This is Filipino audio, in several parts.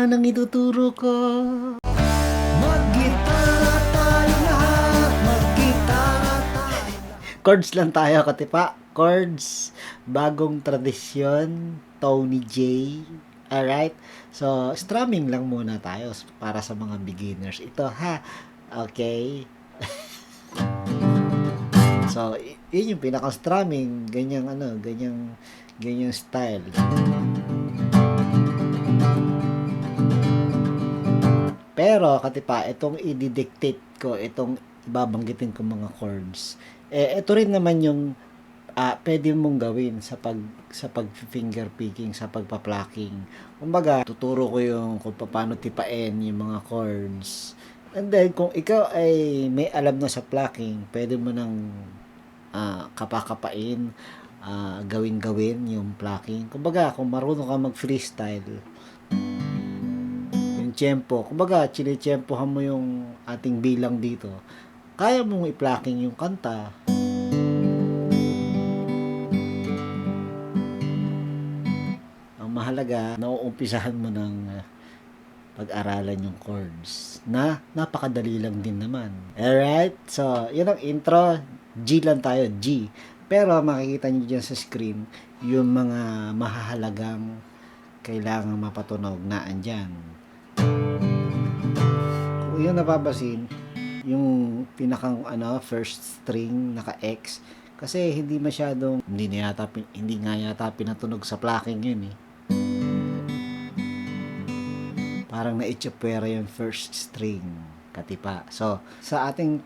naman ang ituturo ko. Mag-gitara tayo lahat, mag-gitara tayo. Chords lang tayo, katipa. Chords, bagong tradisyon, Tony J. Alright? So, strumming lang muna tayo para sa mga beginners. Ito ha. Okay? So, yun yung pinaka-strumming. Ganyang ganyang style. Pero, katipa, itong i-dictate ko, itong ibabanggitin ko mga chords. Ito rin naman yung pwede mong gawin sa pag finger picking, sa pagpa-plucking. Kumbaga, tuturo ko yung kung paano tipain yung mga chords. And then, kung ikaw ay may alam na sa plucking, pwede mo nang kapakapain, gawin yung plucking. Kumbaga, kung marunong ka mag-freestyle, yung tempo, kumbaga, chine-tempohan mo yung ating bilang dito, kaya mong i-plucking yung kanta. Ang mahalaga, nauumpisahan mo ng pag-aralan yung chords na napakadali lang din naman. Alright? So, yun ang intro. G lang tayo, G. Pero makikita nyo dyan sa screen yung mga mahahalagang kailangang mapatunog na andyan. Kung yun napapasin, yung pinakang first string naka-X, kasi hindi nga yata pinatunog sa plucking yun eh. Parang naitsapwera yung first string, katipa. So, sa ating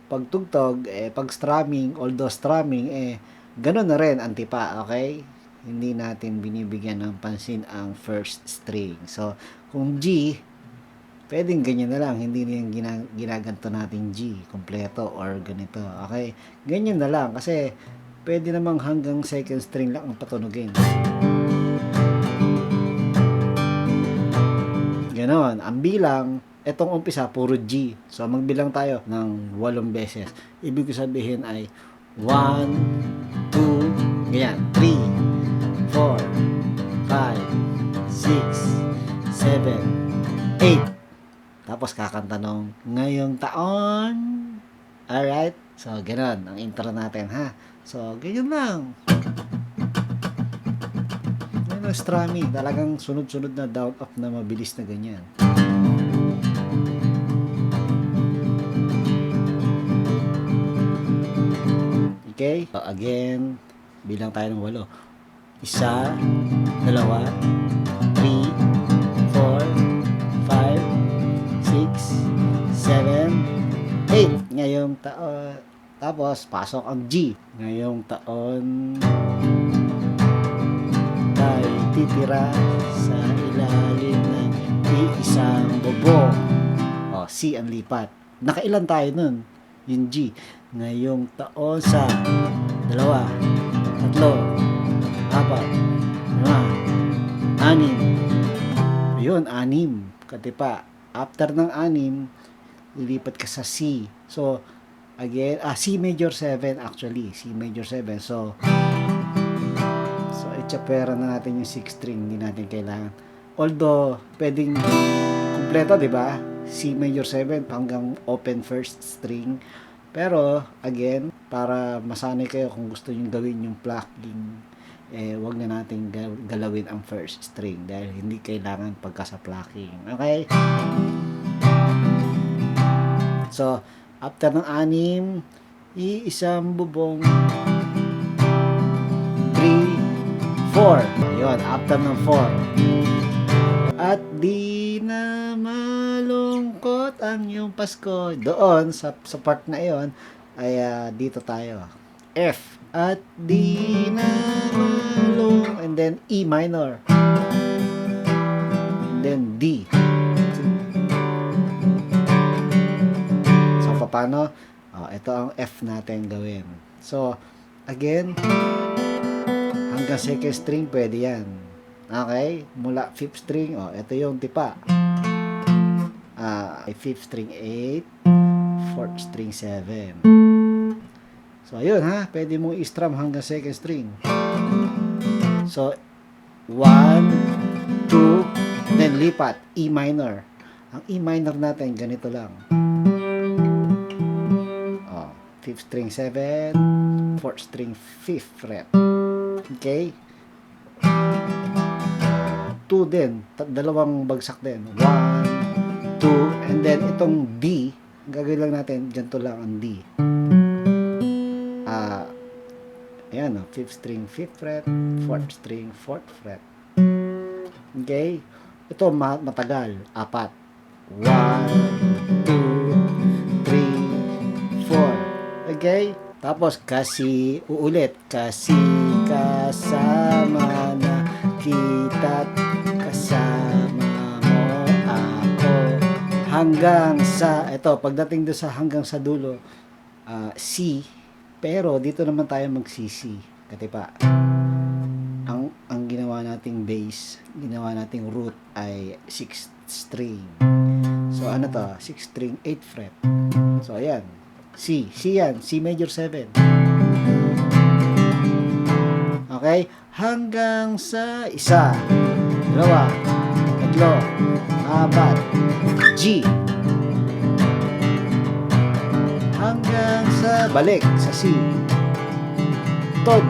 pagtugtog, pag strumming, although strumming, ganun na rin ang tipa, okay? Hindi natin binibigyan ng pansin ang first string. So, kung G, pwedeng ganyan na lang, hindi na yung ginaganto natin G, kompleto or ganito, okay? Ganyan na lang, kasi pwede namang hanggang second string lang ang patunogin. Ganon, ang bilang, etong umpisa, puro G. So, magbilang tayo ng 8 beses. Ibig sabihin ay 1, 2, ganyan, 3, 4, 5, 6, 7, 8. Tapos kakanta nung ngayong taon. Alright? So, ganon, ang intro natin, ha? So, ganyan lang. Strumming, talagang sunod-sunod na down up na mabilis na ganyan. Okay? So again, bilang tayo ng 8. 1, 2, 3, 4, 5, 6, 7, 8. Ngayong taon. Tapos, pasok ang G. Ngayong taon tayo titira sa ilalim ng iisang bubong. O, C ang lipat. Nakailan tayo nun? Yung G. Ngayong taon sa 2, 3, 4, 5, 6. Yun, 6. Katipa. After ng 6, lilipat ka sa C. So, again, C major 7 actually. C major 7. So, chapera na natin yung 6 string, hindi natin kailangan. Although, pwedeng kumpleto, di ba? C major 7 hanggang open first string. Pero, again, para masanay kayo kung gusto nyo gawin yung plucking, wag na natin galawin ang first string dahil hindi kailangan pagka sa plucking. Okay? So, after ng 6, iisang bubong, 3, 4. Yun, after ng 4. At di na malungkot ang iyong Pasko. Doon, sa part na yon ay dito tayo. F. At di na malungkot. And then E minor. And then D. So, paano? Ito ang F natin gawin. So, again, hanggang second string, pwede yan. Okay? Mula 5th string, ito yung tipa. 5th string 8, 4th string 7. So, ayun ha. Pwede mong i-strum hanggang second string. So, 1, 2, then then lipat, E minor. Ang E minor natin, ganito lang. Oh, 5th string 7, 4th string 5th fret. Okay? 2 din, dalawang bagsak din. 1, 2, and then itong D, gagawin lang natin, ganito lang ang D. Ayan, 5th string 5th fret, 4th string 4th fret. Okay? Ito matagal, 4. 1, 2, 3, 4. Okay? Tapos kasi uulit, kasi kasama na kita, kasama mo ako hanggang sa, ito pagdating do sa hanggang sa dulo, C, pero dito naman tayo mag-C. Katipa, ang ginawa nating bass, ginawa nating root ay 6th string. So ano to? 6th string 8th fret. So ayan, C yan, C major 7. Okay, hanggang sa 1, 2, 3, 4, G, hanggang sa balik sa C, tod,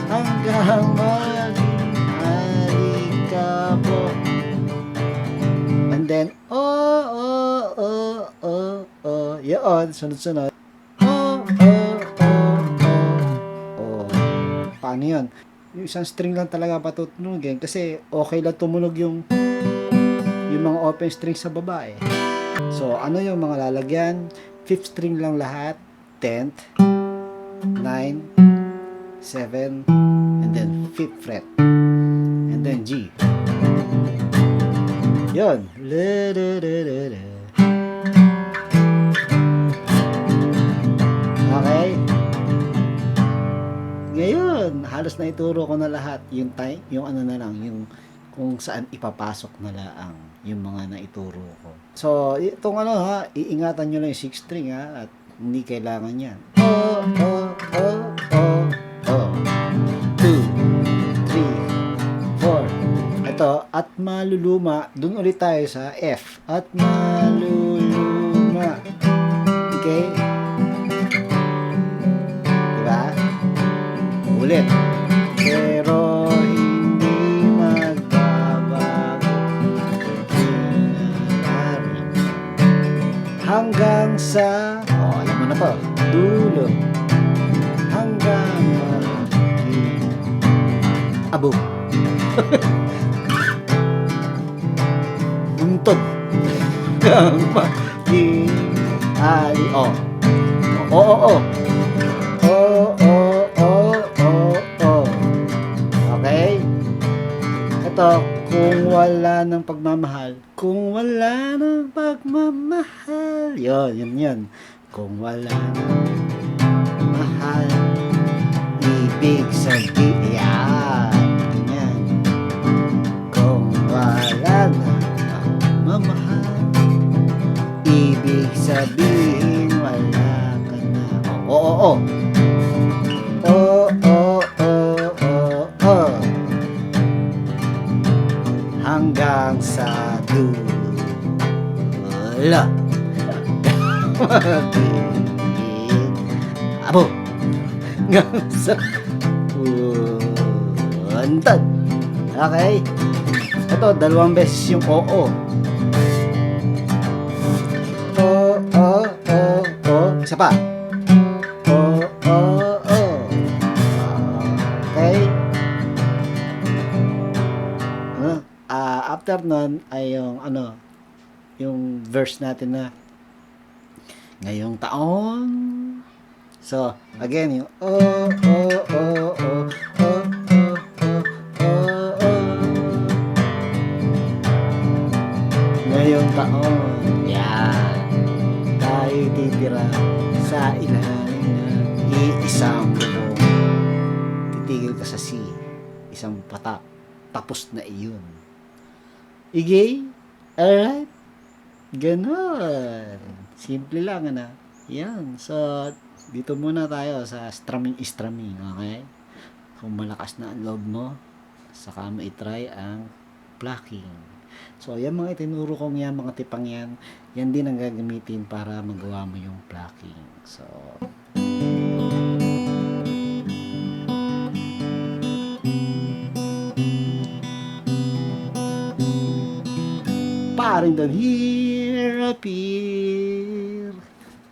hanggang malikabo, and then yun, sunod-sunod, paano yun? Yung isang string lang talaga patutunugin kasi okay lang tumunog yung mga open string sa baba eh. So ano yung mga lalagyan? 5th string lang lahat, 10th, 9, 7, and then 5th fret, and then G. Yun. Okay? Ngayon, halos na ituro ko na lahat. Yung time, yung ano na lang, yung kung saan ipapasok na lang yung mga naituro ko. So, itong ano ha, iingatan nyo lang yung 6th string ha, at hindi kailangan yan. 2, 3, 4. Ito, at maluluma, dun ulit tayo sa F. At maluluma. Okay? Diba? Ulit. Pero hindi magbabago hanggang sa, alam mo na po, dulo. Hanggang abo. Buntod. Ali, Okay? Ito, kung wala ng pagmamahal. Kung wala ng pagmamahal. Yun. Kung wala ng mahal, ibig sabihin, yan. Kung wala ng pagmamahal, ibig sabihin wala ka na. Hanggang sa dulo. Abo. Hanggang sa puntod. Okay? Ito, dalawang beses yung oo. Isa pa. Okay? After nun ay yung verse natin na ngayong taon. So, again, yung ngayong taon. Yan. Tayo titira sa ilalim ng iisang bubong. Titigil ka sa C. Isang patak. Tapos na iyon. Igay? Alright? Ganon. Simple lang, Yan. So, dito muna tayo sa strumming, okay? Kung malakas na ang loob mo, saka mo itry ang plucking. So, yan mga itinuro kong yan, mga tipang yan, yan din ang gagamitin para magawa mo yung plucking. So, paring doon, here appear